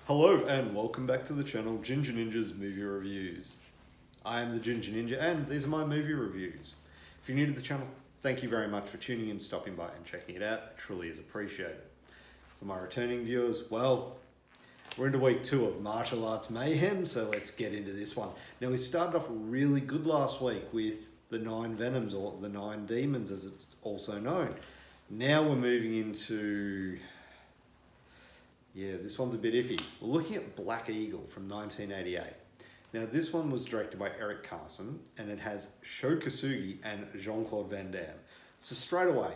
Hello and welcome back to the channel Ginger Ninja's Movie Reviews. I am the Ginger Ninja and these are my movie reviews. If you're new to the channel, thank you very much for tuning in, stopping by and checking it out. It truly is appreciated. For my returning viewers, well, we're into week 2 of Martial Arts Mayhem, so let's get into this one. Now we started off really good last week with the 9 Venoms, or the 9 Demons as it's also known. Now we're moving into... yeah, this one's a bit iffy. We're looking at Black Eagle from 1988. Now, this one was directed by Eric Carson, and it has Sho Kosugi and Jean-Claude Van Damme. So straight away,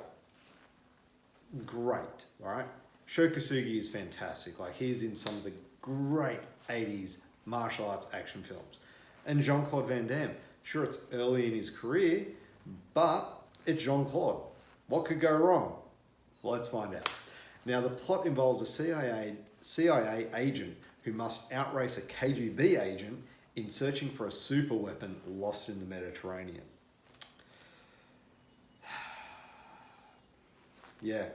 great, all right? Sho Kosugi is fantastic. Like, he's in some of the great 80s martial arts action films. And Jean-Claude Van Damme, sure, it's early in his career, but it's Jean-Claude. What could go wrong? Well, let's find out. Now, the plot involves a CIA agent who must outrace a KGB agent in searching for a super weapon lost in the Mediterranean. Yeah,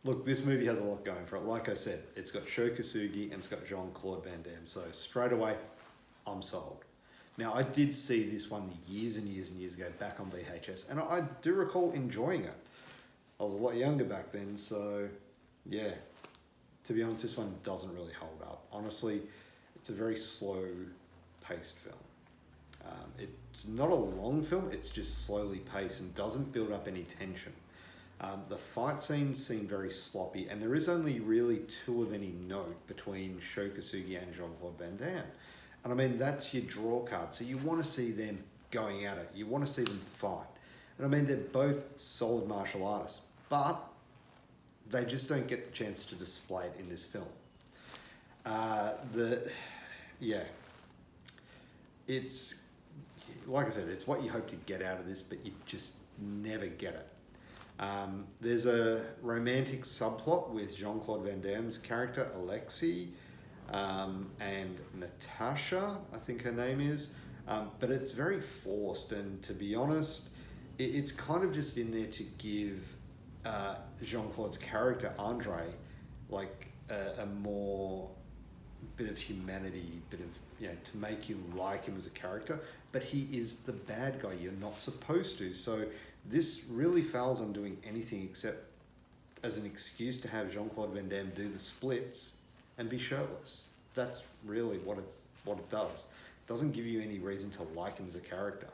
look, this movie has a lot going for it. Like I said, it's got Sho Kosugi and it's got Jean-Claude Van Damme. So straight away, I'm sold. Now, I did see this one years and years and years ago back on VHS, and I do recall enjoying it. I was a lot younger back then, so... yeah, to be honest, this one doesn't really hold up. Honestly, it's a very slow-paced film. It's not a long film, it's just slowly paced and doesn't build up any tension. The fight scenes seem very sloppy, and there is only really 2 of any note between Sho Kosugi and Jean-Claude Van Damme. And I mean, that's your draw card, so you want to see them going at it. You want to see them fight. And I mean, they're both solid martial artists, but they just don't get the chance to display it in this film. It's, like I said, it's what you hope to get out of this, but you just never get it. There's a romantic subplot with Jean-Claude Van Damme's character, Alexei, and Natasha, I think her name is, but it's very forced, and to be honest, it's kind of just in there to give Jean-Claude's character, Andre, like a more bit of humanity, bit of, you know, to make you like him as a character, but he is the bad guy. You're not supposed to. So this really fails on doing anything except as an excuse to have Jean-Claude Van Damme do the splits and be shirtless. That's really what it does. It doesn't give you any reason to like him as a character.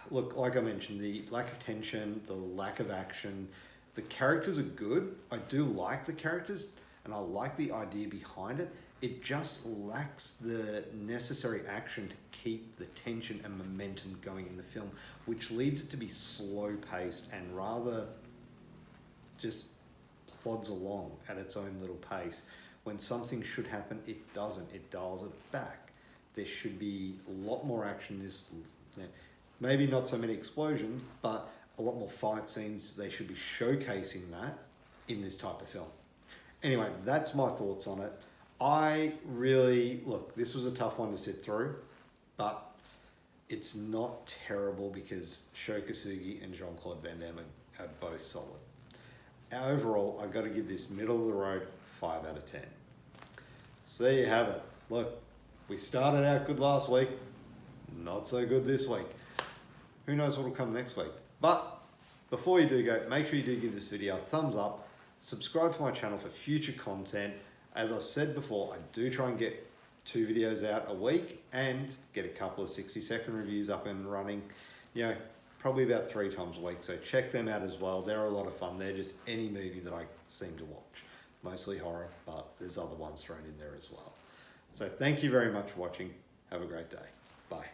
Look, like I mentioned, the lack of tension, the lack of action, the characters are good. I do like the characters and I like the idea behind it. It just lacks the necessary action to keep the tension and momentum going in the film, which leads it to be slow paced and rather just plods along at its own little pace. When something should happen, it doesn't. It dials it back. There should be a lot more action. Maybe not so many explosions, but a lot more fight scenes. They should be showcasing that in this type of film. Anyway, that's my thoughts on it. Look, this was a tough one to sit through, but it's not terrible because Sho Kosugi and Jean-Claude Van Damme are both solid. Overall, I've got to give this middle of the road 5 out of 10. So there you have it. Look, we started out good last week, not so good this week. Who knows what will come next week? But before you do go, make sure you do give this video a thumbs up, subscribe to my channel for future content. As I've said before, I do try and get 2 videos out a week and get a couple of 60-second reviews up and running, you know, probably about 3 times a week. So check them out as well. They're a lot of fun. They're just any movie that I seem to watch. Mostly horror, but there's other ones thrown in there as well. So thank you very much for watching. Have a great day. Bye.